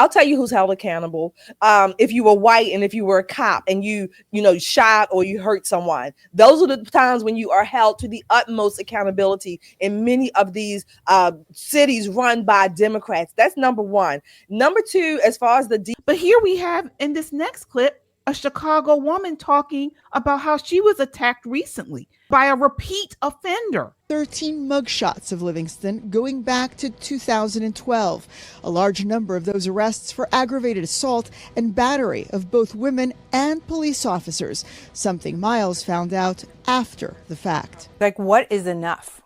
I'll tell you who's held accountable. If you were white and if you were a cop and you shot or you hurt someone, those are the times when you are held to the utmost accountability in many of these cities run by Democrats. That's number one. Number two, as far as But here we have in this next clip a Chicago woman talking about how she was attacked recently by a repeat offender. 13 mugshots of Livingston going back to 2012. A large number of those arrests for aggravated assault and battery of both women and police officers, something Miles found out after the fact. Like, what is enough?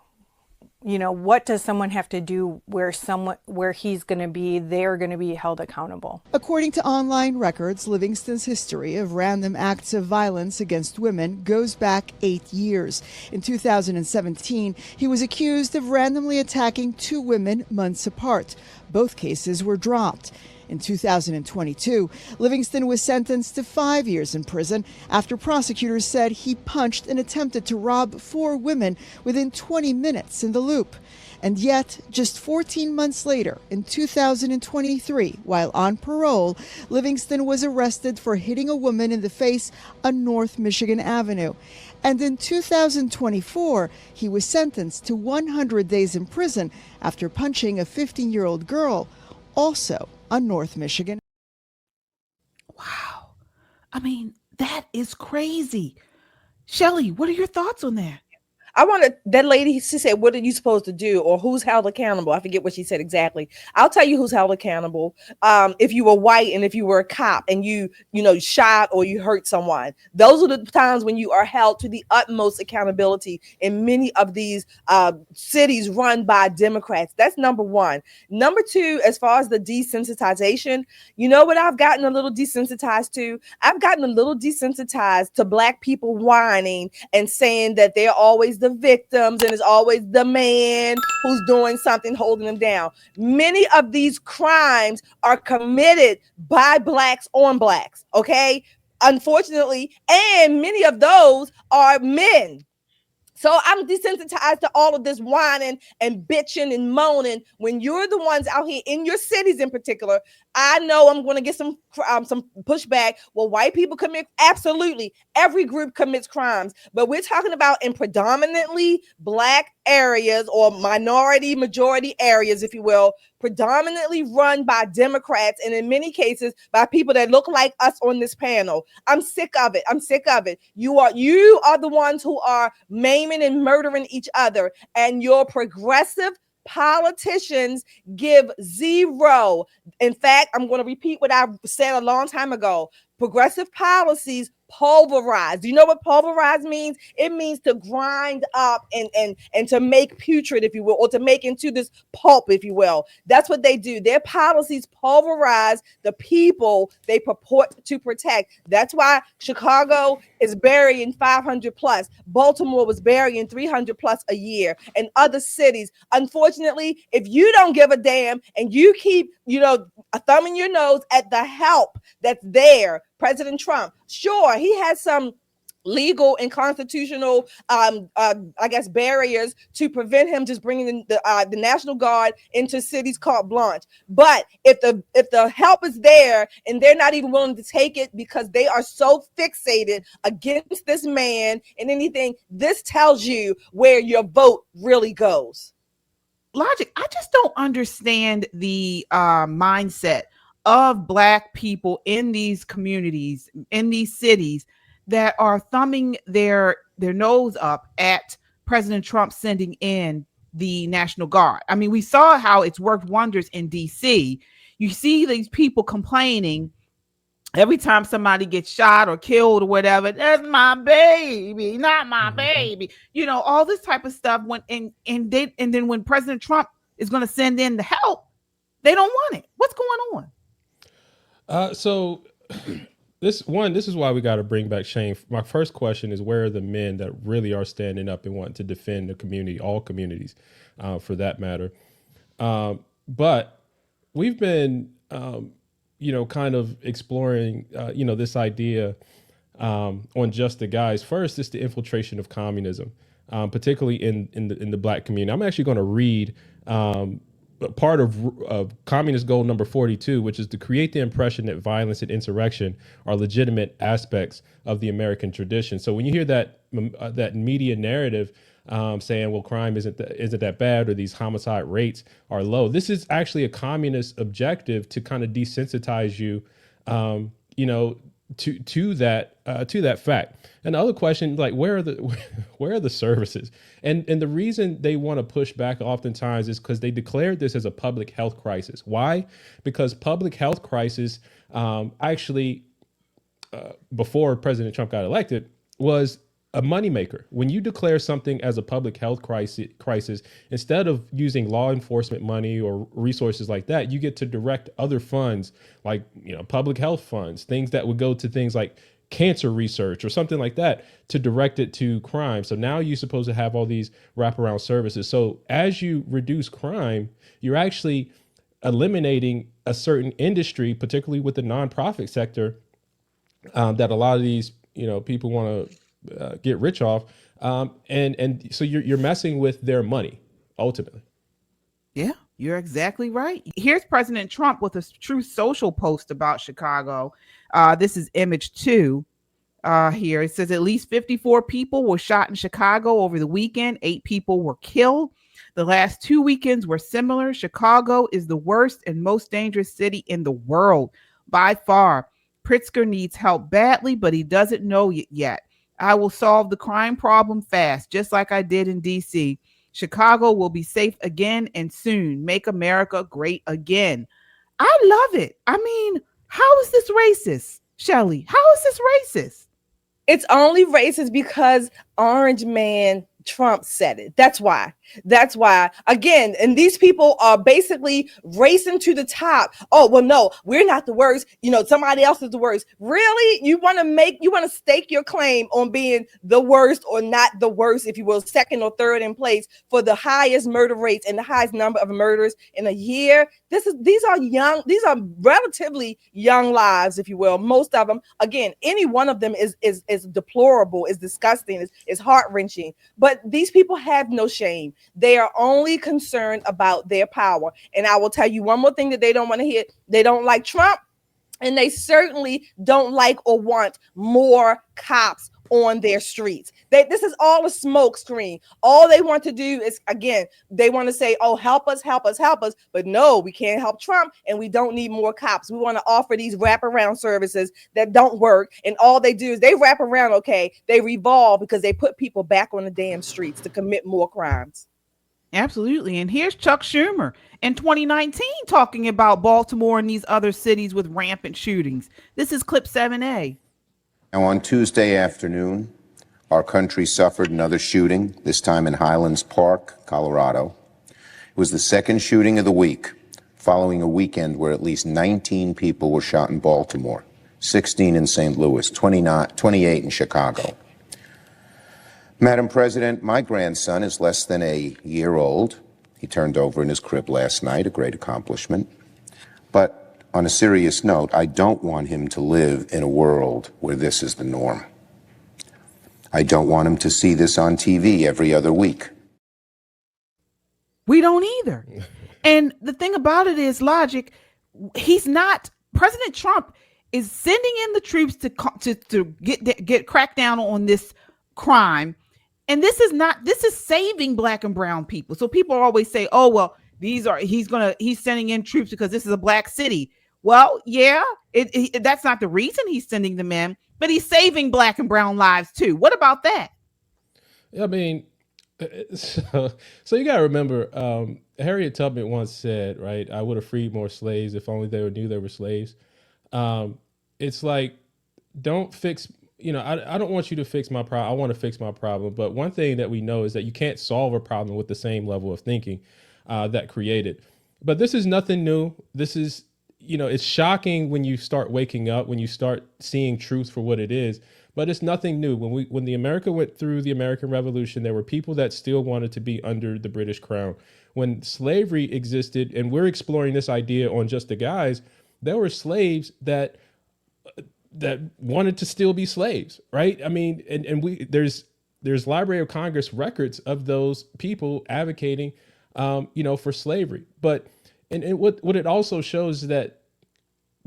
You know, what does someone have to do where they're going to be held accountable? According to online records, Livingston's history of random acts of violence against women goes back 8 years. In 2017, he was accused of randomly attacking 2 women months apart. Both cases were dropped. In 2022, Livingston was sentenced to 5 years in prison after prosecutors said he punched and attempted to rob 4 women within 20 minutes in the Loop. And yet, just 14 months later, in 2023, while on parole, Livingston was arrested for hitting a woman in the face on North Michigan Avenue. And in 2024, he was sentenced to 100 days in prison after punching a 15-year-old girl, also on North Michigan. Wow. I mean, that is crazy. Shelly, what are your thoughts on that? I wanted that lady, she said, what are you supposed to do? Or who's held accountable? I forget what she said exactly. I'll tell you who's held accountable. If you were white and if you were a cop and you shot or you hurt someone, those are the times when you are held to the utmost accountability in many of these cities run by Democrats. That's number one. Number two, as far as the desensitization, you know what I've gotten a little desensitized to? I've gotten a little desensitized to Black people whining and saying that they're always the victims and it's always the man who's doing something holding them down. Many of these crimes are committed by Blacks on Blacks, okay? Unfortunately, and many of those are men. So I'm desensitized to all of this whining and bitching and moaning when you're the ones out here in your cities in particular. I know I'm going to get some pushback. Well, white people commit, absolutely. Every group commits crimes, but we're talking about in predominantly Black areas or minority, majority areas, if you will, predominantly run by Democrats and in many cases by people that look like us on this panel. I'm sick of it. I'm sick of it. You are the ones who are maiming and murdering each other, and your progressive politicians give zero. In fact, I'm going to repeat what I said a long time ago. Progressive policies pulverize. Do you know what pulverize means? It means to grind up and to make putrid, if you will, or to make into this pulp, if you will. That's what they do. Their policies pulverize the people they purport to protect. That's why Chicago is burying 500 plus. Baltimore was burying 300 plus a year, and other cities. Unfortunately, if you don't give a damn and you keep, a thumb in your nose at the help that's there, President Trump, sure, he has some legal and constitutional, barriers to prevent him just bringing the National Guard into cities carte blanche. But if the help is there and they're not even willing to take it because they are so fixated against this man and anything, this tells you where your vote really goes. Logic. I just don't understand the mindset of Black people in these communities, in these cities, that are thumbing their nose up at President Trump sending in the National Guard. I mean, we saw how it's worked wonders in DC. You see these people complaining every time somebody gets shot or killed or whatever. That's my baby, not my baby. All this type of stuff. And then when President Trump is going to send in the help, they don't want it. What's going on? So this is why we got to bring back shame. My first question is, where are the men that really are standing up and wanting to defend the community, all communities, for that matter? But we've been, kind of exploring, this idea on Just the Guys. First, it's the infiltration of communism, particularly in the Black community. I'm actually going to read part of communist goal number 42, which is to create the impression that violence and insurrection are legitimate aspects of the American tradition. So when you hear that media narrative saying, well, crime isn't that bad, or these homicide rates are low, this is actually a communist objective to kind of desensitize you, to that fact. And the other question, like, where are the services? And the reason they want to push back oftentimes is because they declared this as a public health crisis. Why? Because public health crisis before President Trump got elected was a moneymaker. When you declare something as a public health crisis, instead of using law enforcement money or resources like that, you get to direct other funds, like, public health funds, things that would go to things like cancer research or something like that, to direct it to crime. So now you're supposed to have all these wraparound services. So as you reduce crime, you're actually eliminating a certain industry, particularly with the nonprofit sector, that a lot of these people want to get rich off, and so you're messing with their money ultimately. Yeah, you're exactly right. Here's President Trump with a Truth Social post about Chicago. This is image 2 here. It says at least 54 people were shot in Chicago over the weekend. 8 people were killed. The last 2 weekends were similar. Chicago is the worst and most dangerous city in the world by far. Pritzker needs help badly, but he doesn't know it yet. I will solve the crime problem fast, just like I did in D.C. Chicago will be safe again and soon. Make America great again. I love it. I mean, how is this racist, Shelley? How is this racist? It's only racist because Orange Man Trump said it. That's why. Again, and these people are basically racing to the top. Oh, well, no, we're not the worst. Somebody else is the worst. Really? You want to stake your claim on being the worst or not the worst, if you will, second or third in place for the highest murder rates and the highest number of murders in a year. These are relatively young lives, if you will. Most of them, again, any one of them is deplorable, is disgusting, is heart-wrenching. But these people have no shame. They are only concerned about their power. And I will tell you one more thing that they don't want to hear. They don't like Trump, and they certainly don't like or want more cops on their streets. This is all a smoke screen. All they want to do is, again, they want to say, oh, help us. But no, we can't help Trump, and we don't need more cops. We want to offer these wraparound services that don't work. And all they do is they wrap around, okay, they revolve because they put people back on the damn streets to commit more crimes. Absolutely. And here's Chuck Schumer in 2019 talking about Baltimore and these other cities with rampant shootings. This is clip 7A. Now, on Tuesday afternoon, our country suffered another shooting, this time in Highlands Park, Colorado. It was the second shooting of the week, following a weekend where at least 19 people were shot in Baltimore, 16 in St. Louis, 28 in Chicago. Madam President, my grandson is less than a year old. He turned over in his crib last night, a great accomplishment. But on a serious note, I don't want him to live in a world where this is the norm. I don't want him to see this on TV every other week. We don't either. And the thing about it is, Logic, President Trump is sending in the troops to get crack down on this crime. And this is saving Black and brown people. So people always say, oh, well, he's sending in troops because this is a Black city. Well, yeah, that's not the reason he's sending them in, but he's saving Black and brown lives too. What about that? I mean, so you got to remember, Harriet Tubman once said, right, I would have freed more slaves if only they knew they were slaves. It's like, don't fix, I don't want you to fix my problem. I want to fix my problem. But one thing that we know is that you can't solve a problem with the same level of thinking that created. But this is nothing new. This is, it's shocking when you start waking up, when you start seeing truth for what it is, but it's nothing new. When the America went through the American Revolution, there were people that still wanted to be under the British crown. When slavery existed, and we're exploring this idea on Just the Guys, there were slaves that wanted to still be slaves, right? I mean, and there's Library of Congress records of those people advocating for slavery. But and what it also shows is that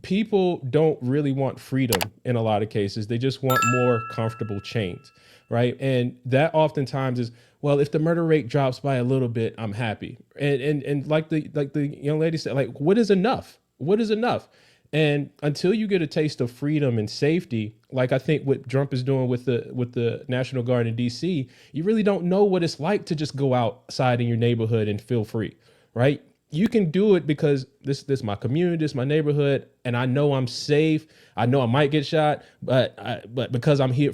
people don't really want freedom in a lot of cases. They just want more comfortable chains, right? And that oftentimes is, well, if the murder rate drops by a little bit, I'm happy. And like the young lady said, like, what is enough? What is enough? And until you get a taste of freedom and safety, like I think what Trump is doing with the National Guard in DC, you really don't know what it's like to just go outside in your neighborhood and feel free, right? You can do it because this is my community, this is my neighborhood, and I know I'm safe. I know I might get shot, but because I'm here,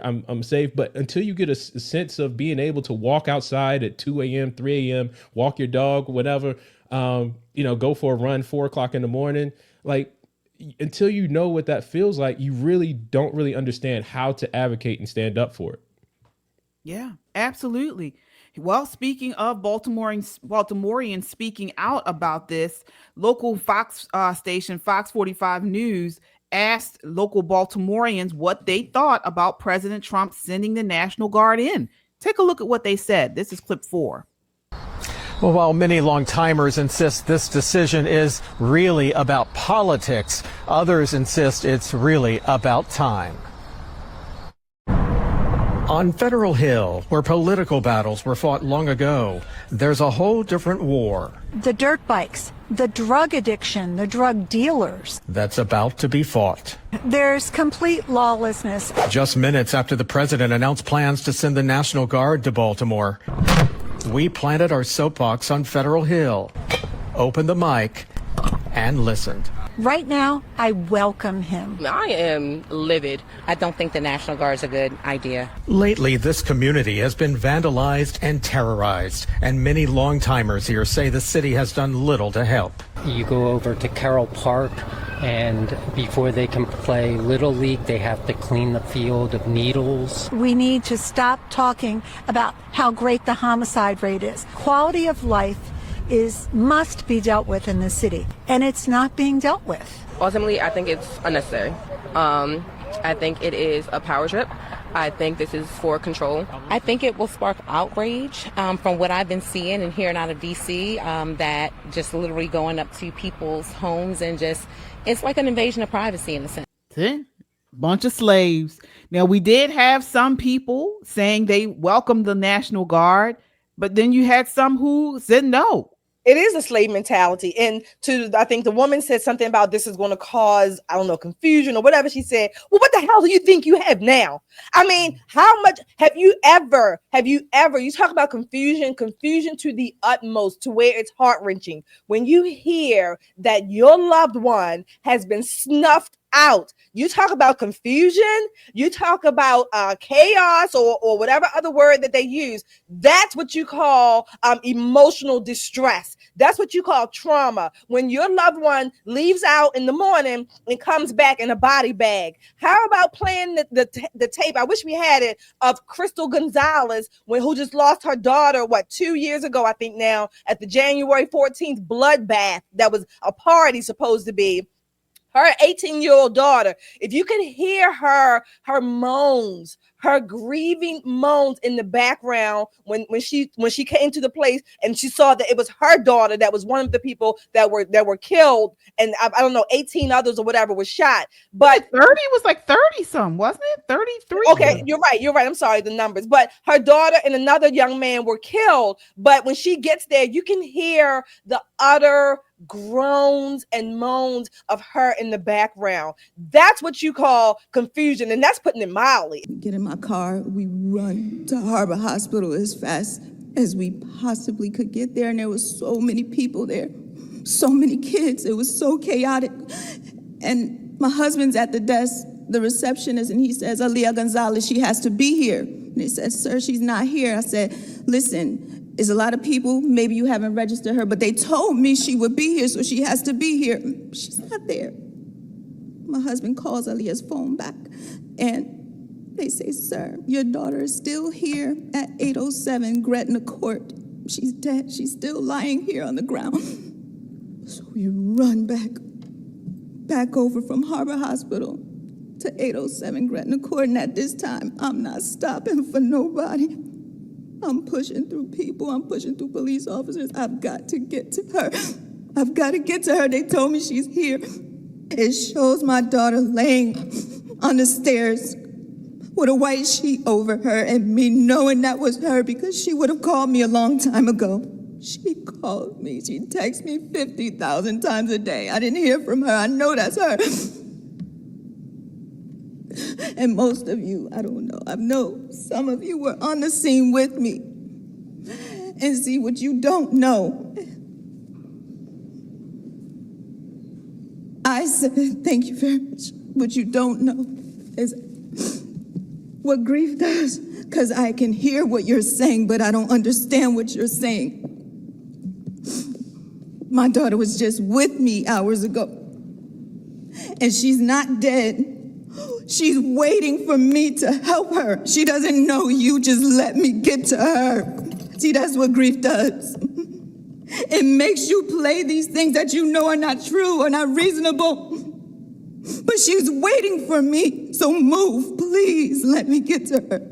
I'm safe. But until you get a sense of being able to walk outside at 2 a.m., 3 a.m., walk your dog, whatever, go for a run 4 o'clock in the morning, like until you know what that feels like, you really don't really understand how to advocate and stand up for it. Yeah, absolutely. Well, speaking of Baltimoreans speaking out about this, local Fox station, Fox 45 News, asked local Baltimoreans what they thought about President Trump sending the National Guard in. Take a look at what they said. This is clip 4. Well, while many long-timers insist this decision is really about politics, others insist it's really about time. On Federal Hill, where political battles were fought long ago, there's a whole different war. The dirt bikes, the drug addiction, the drug dealers. That's about to be fought. There's complete lawlessness. Just minutes after the president announced plans to send the National Guard to Baltimore, we planted our soapbox on Federal Hill, opened the mic, and listened. Right now, I welcome him. I am livid. I don't think the National Guard is a good idea. Lately, this community has been vandalized and terrorized, and many long-timers here say the city has done little to help. You go over to Carroll Park, and before they can play Little League, they have to clean the field of needles. We need to stop talking about how great the homicide rate is. Quality of life must be dealt with in this city, and it's not being dealt with. Ultimately, I think it's unnecessary. I think it is a power trip. I think this is for control. I think it will spark outrage from what I've been seeing and hearing out of D.C., that just literally going up to people's homes and it's like an invasion of privacy in a sense. See? Bunch of slaves. Now, we did have some people saying they welcomed the National Guard, but then you had some who said no. It is a slave mentality. And I think the woman said something about this is going to cause, confusion or whatever she said. Well, what the hell do you think you have now? I mean, how much have you ever, you talk about confusion to the utmost, to where it's heart-wrenching. When you hear that your loved one has been snuffed out, you talk about confusion, you talk about chaos or whatever other word that they use. That's what you call emotional distress. That's what you call trauma. When your loved one leaves out in the morning and comes back in a body bag. How about playing the tape? I wish we had it, of Crystal Gonzalez, who just lost her daughter 2 years ago, I think now, at the January 14th bloodbath that was a party supposed to be. Her 18-year-old daughter, if you can hear her moans, her grieving moans in the background when she came to the place and she saw that it was her daughter that was one of the people that were killed, and I don't know, 18 others or whatever was shot. But 30 was like 30 some, wasn't it? 33. Okay, you're right. I'm sorry, the numbers. But her daughter and another young man were killed. But when she gets there, you can hear the utter groans and moans of her in the background. That's what you call confusion, and that's putting it mildly. Get in my car, we run to Harbor Hospital as fast as we possibly could get there, and there was so many people there, so many kids. It was so chaotic. And my husband's at the desk, the receptionist, and he says, Aaliyah Gonzalez, she has to be here. And he said, sir, she's not here. I said, listen, there's a lot of people, maybe you haven't registered her, but they told me she would be here, so she has to be here. She's not there. My husband calls Aaliyah's phone back, and they say, sir, your daughter is still here at 807 Gretna Court. She's dead. She's still lying here on the ground. So we run back over from Harbor Hospital to 807 Gretna Court, and at this time, I'm not stopping for nobody. I'm pushing through people. I'm pushing through police officers. I've got to get to her. I've got to get to her. They told me she's here. It shows my daughter laying on the stairs with a white sheet over her and me knowing that was her because she would have called me a long time ago. She called me. She texts me 50,000 times a day. I didn't hear from her. I know that's her. And most of you, I don't know, I know some of you were on the scene with me. And see, what you don't know, I said, thank you very much. What you don't know is what grief does, because I can hear what you're saying, but I don't understand what you're saying. My daughter was just with me hours ago, and she's not dead. She's waiting for me to help her. She doesn't know you just let me get to her. See, that's what grief does. It makes you play these things that you know are not true or not reasonable. But she's waiting for me, so move, please, let me get to her.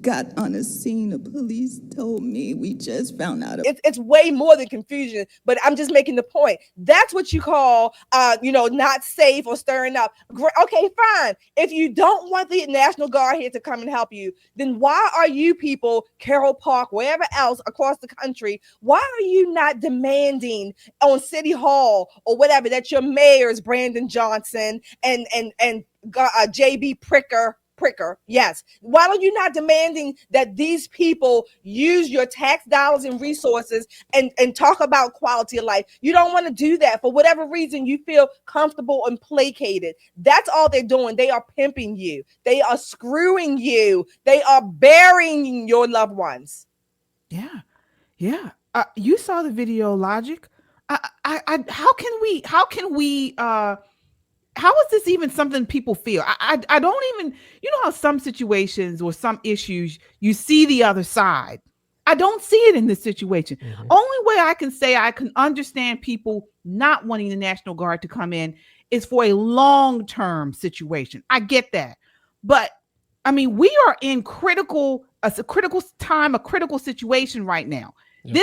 Got on a scene, the police told me we just found out. It's way more than confusion, but I'm just making the point. That's what you call, not safe or stirring up. Okay, fine. If you don't want the National Guard here to come and help you, then why are you people, Carroll Park, wherever else across the country, why are you not demanding on City Hall or whatever that your mayors, Brandon Johnson and J.B. Pritzker, yes. Why are you not demanding that these people use your tax dollars and resources and talk about quality of life? You don't want to do that for whatever reason. You feel comfortable and placated. That's all they're doing. They are pimping you. They are screwing you. They are burying your loved ones. Yeah. You saw the video, Logic. How is this even something people feel? I don't even, how some situations or some issues, you see the other side. I don't see it in this situation. Mm-hmm. Only way I can say I can understand people not wanting the National Guard to come in is for a long-term situation. I get that. But I mean, we are in a critical time, a critical situation right now. Yep.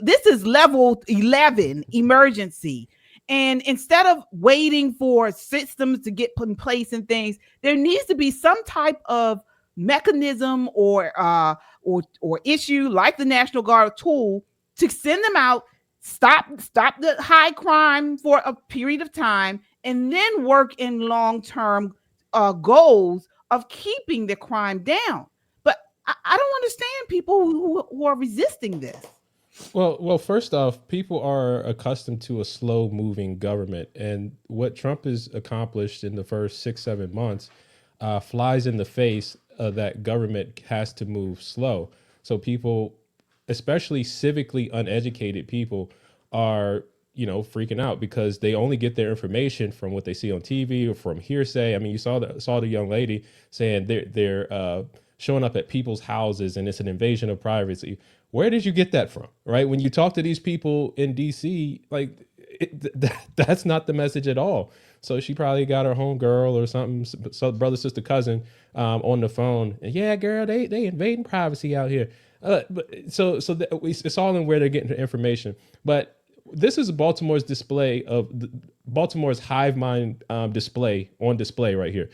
This is level 11 emergency. And instead of waiting for systems to get put in place and things, there needs to be some type of mechanism or issue like the National Guard tool to send them out, stop the high crime for a period of time, and then work in long-term goals of keeping the crime down. But I don't understand people who are resisting this. Well, first off, people are accustomed to a slow-moving government, and what Trump has accomplished in the first 6-7 months flies in the face that government has to move slow. So people, especially civically uneducated people, are freaking out because they only get their information from what they see on TV or from hearsay. I mean, you saw the young lady saying they're showing up at people's houses and it's an invasion of privacy. Where did you get that from, right? When you talk to these people in D.C., that's not the message at all. So she probably got her home girl or something, brother, sister, cousin on the phone. And yeah, girl, they invading privacy out here. It's all in where they're getting the information. But this is Baltimore's display of Baltimore's hive mind display right here.